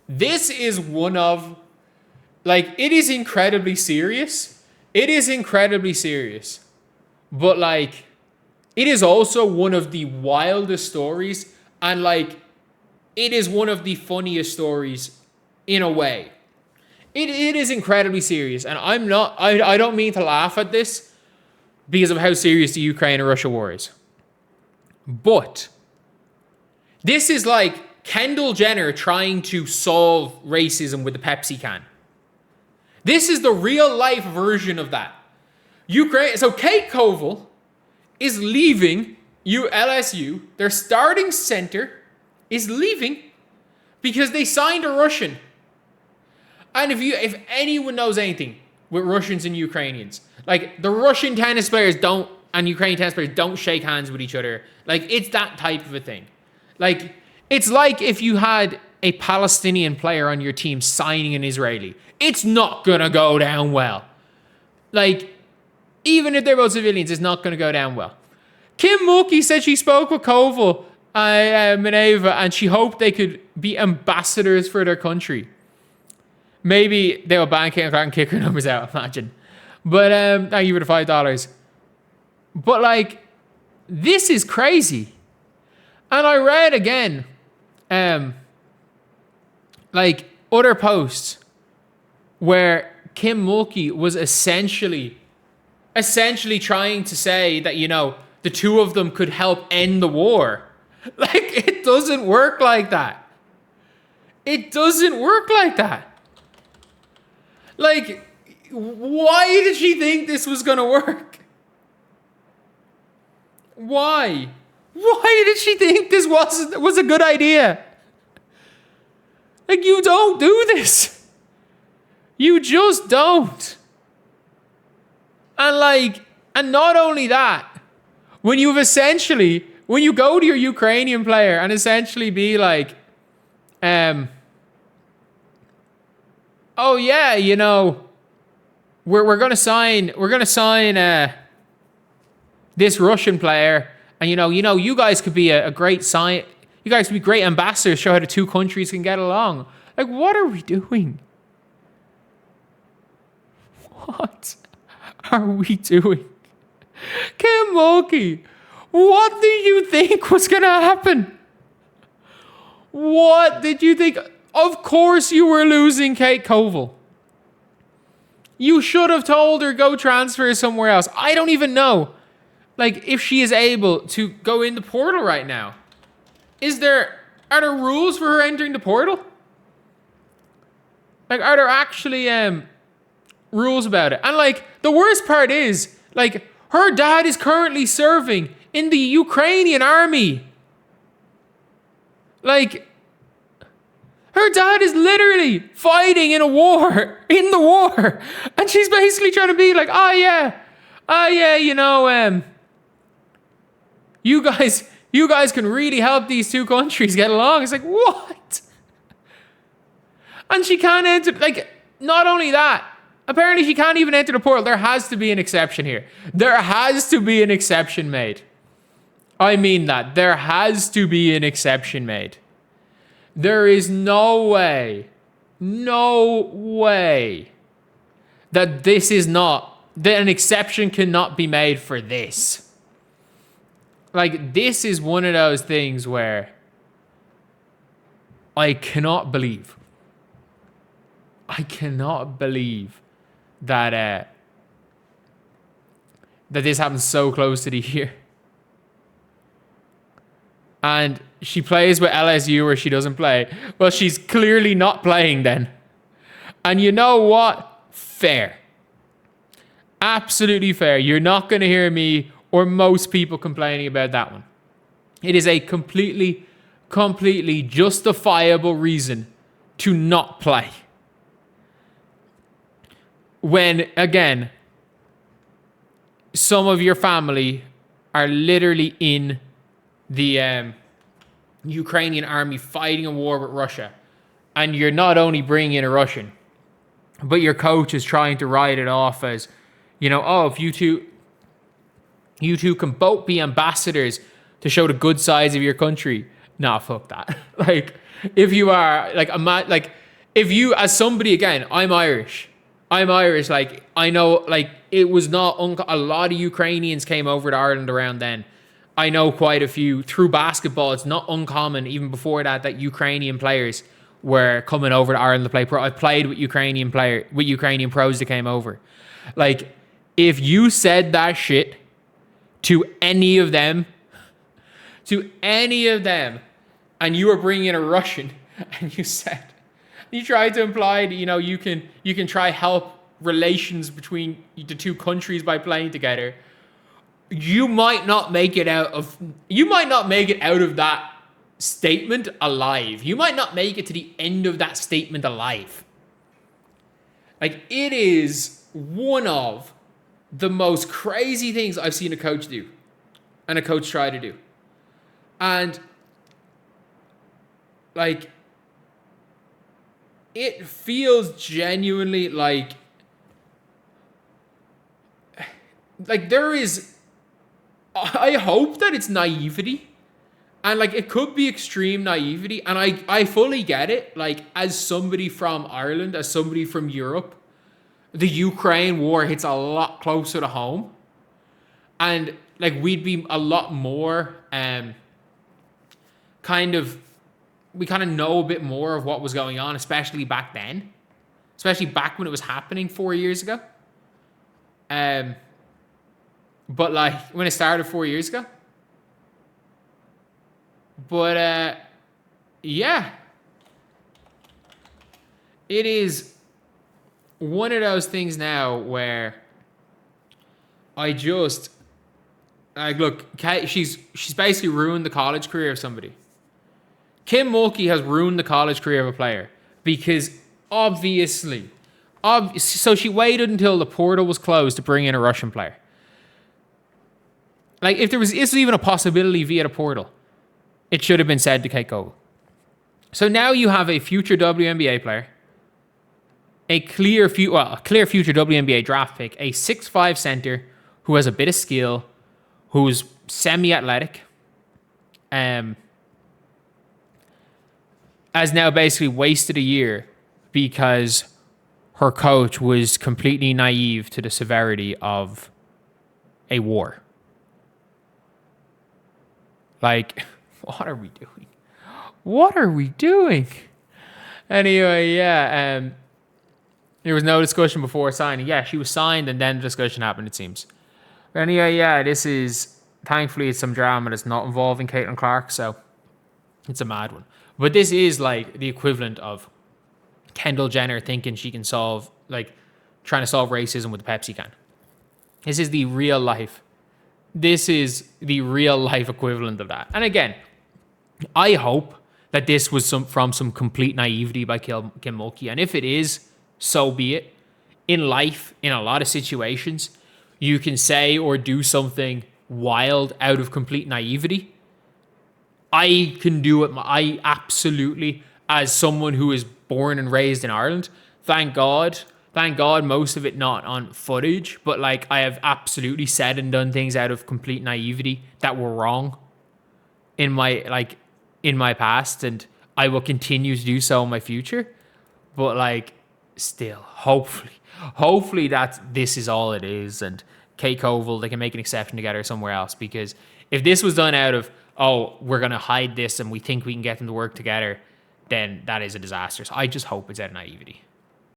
this is one of, like, it is incredibly serious. It is incredibly serious. But, like, it is also one of the wildest stories. And, like, it is one of the funniest stories in a way. It is incredibly serious. And I don't mean to laugh at this because of how serious the Ukraine and Russia war is. But this is like Kendall Jenner trying to solve racism with the Pepsi can. This is the real life version of that. Ukraine. So Kate Koval is leaving LSU. Their starting center is leaving because they signed a Russian. And if anyone knows anything with Russians and Ukrainians, like the Russian tennis players don't and Ukrainian tennis players don't shake hands with each other. Like it's that type of a thing. Like it's like if you had a Palestinian player on your team signing an Israeli. It's not going to go down well. Like, even if they're both civilians, it's not going to go down well. Kim Mulkey said she spoke with Koval, Mineva, and she hoped they could be ambassadors for their country. Maybe they'll ban Kim and kick her numbers out, imagine. But thank you for the $5. But, like, this is crazy. And I read again, like, other posts where Kim Mulkey was essentially trying to say that, you know, the two of them could help end the war. Like, it doesn't work like that. It doesn't work like that. Like, why did she think this was going to work? Why? Why did she think this was a good idea? Like, you don't do this. You just don't. And not only that, when you go to your Ukrainian player and essentially be like, oh yeah, you know, we're gonna sign this Russian player, and you know, you guys could be a great sign. You guys could be great ambassadors, show how the two countries can get along. Like, what are we doing? What are we doing? Kim Mulkey, what did you think was going to happen? What did you think? Of course you were losing Kate Koval. You should have told her go transfer somewhere else. I don't even know, like, if she is able to go in the portal right now. Are there rules for her entering the portal? Like, are there actually rules about it? And like, the worst part is, like, her dad is currently serving in the Ukrainian army. Like, her dad is literally fighting in the war. And she's basically trying to be like, oh yeah, you know, you guys can really help these two countries get along. It's like, what? And she can't enter, like, not only that, apparently she can't even enter the portal. There has to be an exception here. There has to be an exception made. I mean that. There has to be an exception made. There is no way that this is not, that an exception cannot be made for this. Like, this is one of those things where I cannot believe that this happens so close to the year. And she plays with LSU or she doesn't play. Well, she's clearly not playing then. And you know what? Fair. Absolutely fair. You're not going to hear me or most people complaining about that one. It is a completely justifiable reason to not play. When, again, some of your family are literally in the Ukrainian army fighting a war with Russia, and you're not only bringing in a Russian, but your coach is trying to write it off as, you know, oh, if you two can both be ambassadors to show the good sides of your country, nah, fuck that. Like, if you are, like, if you, as somebody, again, I'm Irish, like, I know, like, it was not, a lot of Ukrainians came over to Ireland around then. I know quite a few through basketball. It's not uncommon, even before that, that Ukrainian players were coming over to Ireland to play pro. I played with Ukrainian pros that came over. Like, if you said that shit to any of them, and you were bringing in a Russian, and you tried to imply that, you can try help relations between the two countries by playing together, you might not make it out of that statement alive. You might not make it to the end of that statement alive. Like, it is one of the most crazy things I've seen a coach do and a coach try to do. And, like, it feels genuinely like there is, I hope that it's naivety, and, like, it could be extreme naivety, and I fully get it. Like, as somebody from Ireland, as somebody from Europe, the Ukraine war hits a lot closer to home, and, like, we'd be a lot more we kind of know a bit more of what was going on, especially back then, especially back when it was happening 4 years ago. But, like, when it started 4 years ago. But, yeah. It is one of those things now where I just, like, look, she's basically ruined the college career of somebody. Kim Mulkey has ruined the college career of a player because obviously, so she waited until the portal was closed to bring in a Russian player. Like, if this was even a possibility via the portal, it should have been said to Kate Koval. So now you have a future WNBA player, a clear future WNBA draft pick, a 6'5" center who has a bit of skill, who's semi-athletic, has now basically wasted a year because her coach was completely naive to the severity of a war. Like, what are we doing? What are we doing? Anyway, yeah, there was no discussion before signing. Yeah, she was signed and then the discussion happened, it seems. But anyway, yeah, thankfully it's some drama that's not involving Caitlin Clark, so it's a mad one. But this is, like, the equivalent of Kendall Jenner thinking she can trying to solve racism with the Pepsi can. This is the real life equivalent of that. And again, I hope that this was from some complete naivety by Kim Mulkey. And if it is, so be it. In life, in a lot of situations, you can say or do something wild out of complete naivety. I can do it. I absolutely, as someone who is born and raised in Ireland, thank God, most of it not on footage, but, like, I have absolutely said and done things out of complete naivety that were wrong in my past, and I will continue to do so in my future. But, like, still, hopefully this is all it is, and Kate Koval, they can make an exception to get her somewhere else, because if this was done out of, oh, we're going to hide this and we think we can get them to work together, then that is a disaster. So I just hope it's out of naivety.